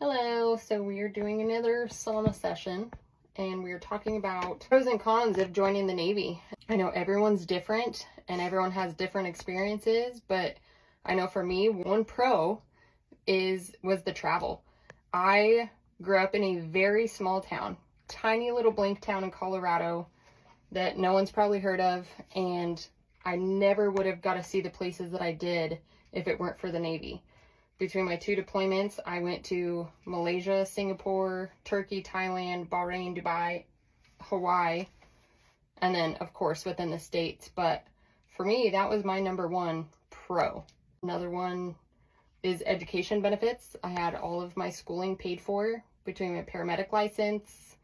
Hello, so we are doing another sauna session and we are talking about pros and cons of joining the Navy. I know everyone's different and everyone has different experiences, but I know for me, one pro was the travel. I grew up in a very small town, tiny little blank town in Colorado that no one's probably heard of, and I never would have got to see the places that I did if it weren't for the Navy. Between my two deployments, I went to Malaysia, Singapore, Turkey, Thailand, Bahrain, Dubai, Hawaii, and then, of course, within the States. But for me, that was my number one pro. Another one is education benefits. I had all of my schooling paid for between my paramedic license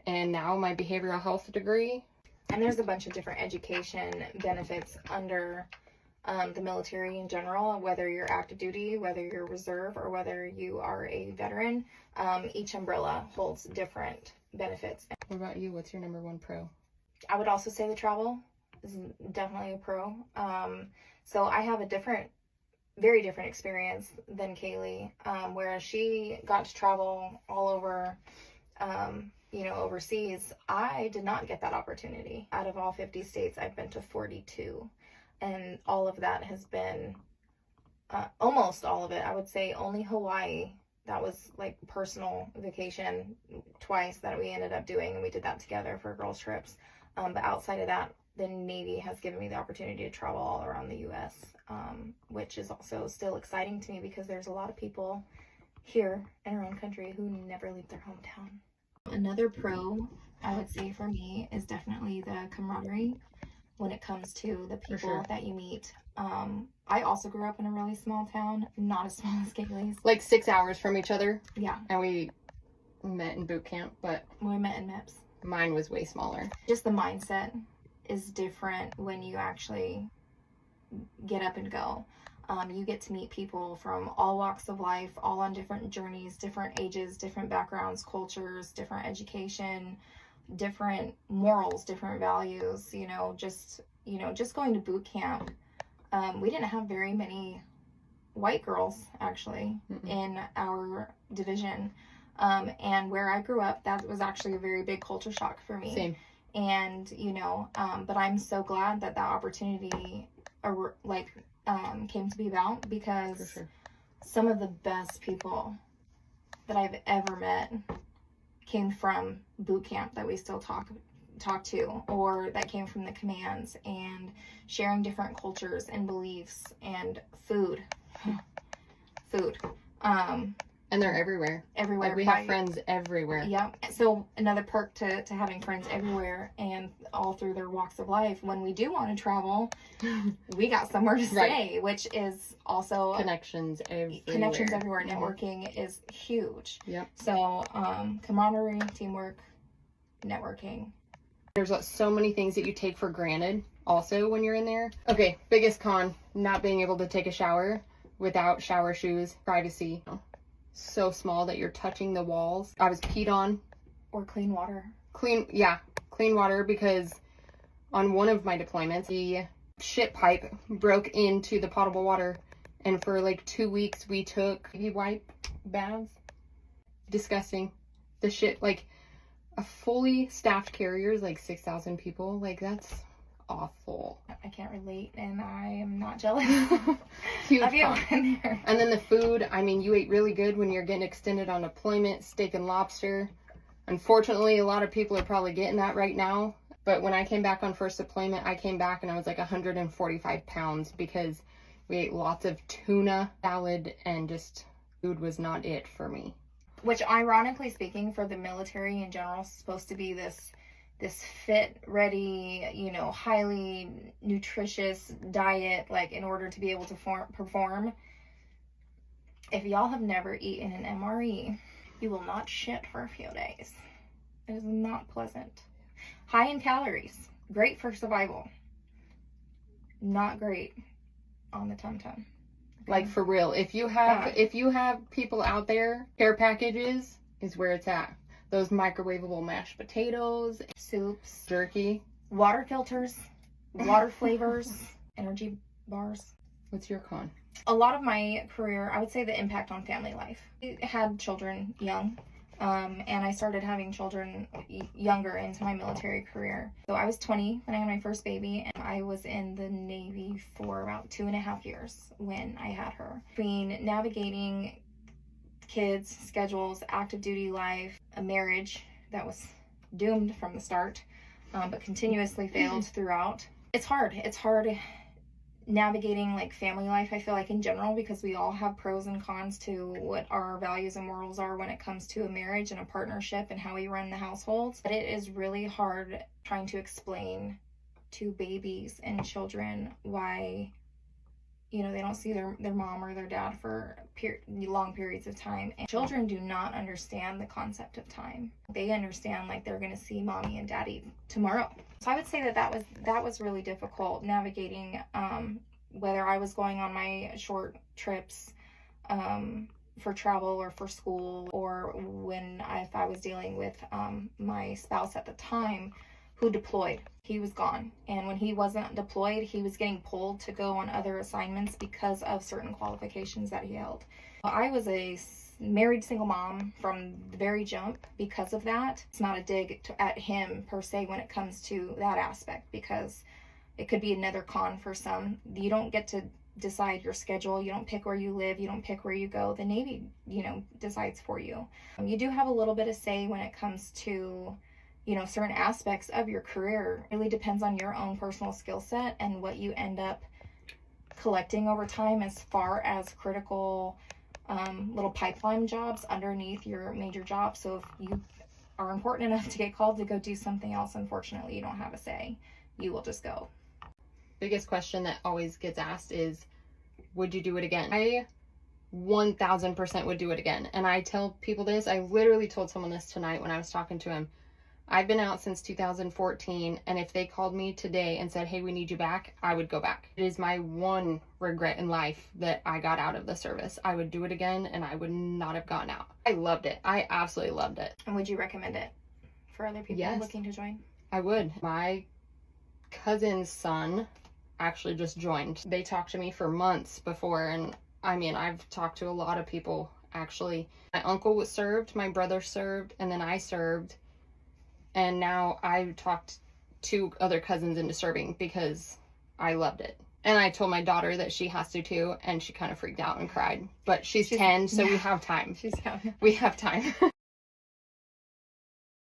and now my behavioral health degree. And there's a bunch of different education benefits under the military in general, whether you're active duty, whether you're reserve, or whether you are a veteran. Each umbrella holds different benefits. What about you? What's your number one pro? I would also say the travel is definitely a pro. So I have a very different experience than Kaylee, whereas she got to travel all over, overseas. I did not get that opportunity. Out of all 50 states, I've been to 42. And all of that has been, almost all of it, I would say only Hawaii, that was like personal vacation twice that we ended up doing, and we did that together for girls trips. But outside of that, the Navy has given me the opportunity to travel all around the U.S., which is also still exciting to me because there's a lot of people here in our own country who never leave their hometown. Another pro, I would say for me, is definitely the camaraderie when it comes to the people sure. that you meet. I also grew up in a really small town, not as small as Kaylee's. Like 6 hours from each other. Yeah. And we met in boot camp, but We met in MIPS. mine was way smaller. Just the mindset is different when you actually get up and go. You get to meet people from all walks of life, all on different journeys, different ages, different backgrounds, cultures, different education, different morals, different values. Just going to boot camp, we didn't have very many white girls actually in our division, and where I grew up, that was actually a very big culture shock for me. Same. And but I'm so glad that opportunity came to be about, because For sure. some of the best people that I've ever met came from boot camp that we still talk to, or that came from the commands, and sharing different cultures and beliefs and food. And they're everywhere. Everywhere. Like we have friends everywhere. Yep. So another perk to having friends everywhere and all through their walks of life, when we do want to travel, we got somewhere to stay, which is also Connections everywhere. Networking is huge. Yep. So camaraderie, teamwork, networking. There's so many things that you take for granted also when you're in there. Okay, biggest con, not being able to take a shower without shower shoes. Privacy. So small that you're touching the walls. I was peed on. Or clean water. Clean water, because on one of my deployments, the shit pipe broke into the potable water, and for like 2 weeks we took baby wipe baths. Disgusting. The shit, like a fully staffed carrier is like 6,000 people. Like, that's awful. I can't relate, and I am not jealous. Huge Have you con. been there? And then the food, I mean, you ate really good when you're getting extended on deployment, steak and lobster. Unfortunately, a lot of people are probably getting that right now. But when I came back on first deployment, I came back and I was like 145 pounds because we ate lots of tuna, salad, and just food was not it for me. Which, ironically speaking, for the military in general, is supposed to be this fit, ready, highly nutritious diet, like in order to be able to perform. If y'all have never eaten an MRE, you will not shit for a few days. It is not pleasant. High in calories, great for survival. Not great on the tum-tum. Okay? Like, for real, if you have people out there, care packages is where it's at. Those microwavable mashed potatoes, soups, jerky, water filters, water flavors, energy bars. What's your con? A lot of my career, I would say the impact on family life. I had children young, and I started having children younger into my military career. So I was 20 when I had my first baby, and I was in the Navy for about 2.5 years when I had her. Between navigating kids, schedules, active duty life, a marriage that was doomed from the start, but continuously failed throughout. It's hard. It's hard navigating like family life, I feel like, in general, because we all have pros and cons to what our values and morals are when it comes to a marriage and a partnership and how we run the households. But it is really hard trying to explain to babies and children why, you know, they don't see their mom or their dad for long periods of time. And children do not understand the concept of time. They understand like they're going to see mommy and daddy tomorrow. So I would say that was really difficult navigating, whether I was going on my short trips for travel or for school, or if I was dealing with my spouse at the time who deployed. He was gone, and when he wasn't deployed, he was getting pulled to go on other assignments because of certain qualifications that he held. I was a married single mom from the very jump because of that. It's not a dig at him per se when it comes to that aspect, because it could be another con for some. You don't get to decide your schedule. You don't pick where you live. You don't pick where you go. The Navy, you know, decides for you. You do have a little bit of say when it comes to, you know, certain aspects of your career. It really depends on your own personal skill set and what you end up collecting over time as far as critical little pipeline jobs underneath your major job. So if you are important enough to get called to go do something else, unfortunately, you don't have a say. You will just go. Biggest question that always gets asked is, would you do it again? I 1000% would do it again. And I tell people this. I literally told someone this tonight when I was talking to him. I've been out since 2014, and if they called me today and said, hey, we need you back, I would go back. It is my one regret in life that I got out of the service. I would do it again, and I would not have gone out. I loved it. I absolutely loved it. And would you recommend it for other people looking to join? I would. My cousin's son actually just joined. They talked to me for months before, and I mean, I've talked to a lot of people, actually. My uncle was served, my brother served, and then I served. And now I talked 2 other cousins into serving because I loved it. And I told my daughter that she has to too, and she kind of freaked out and cried. But she's 10, so we have time. She's young. We have time.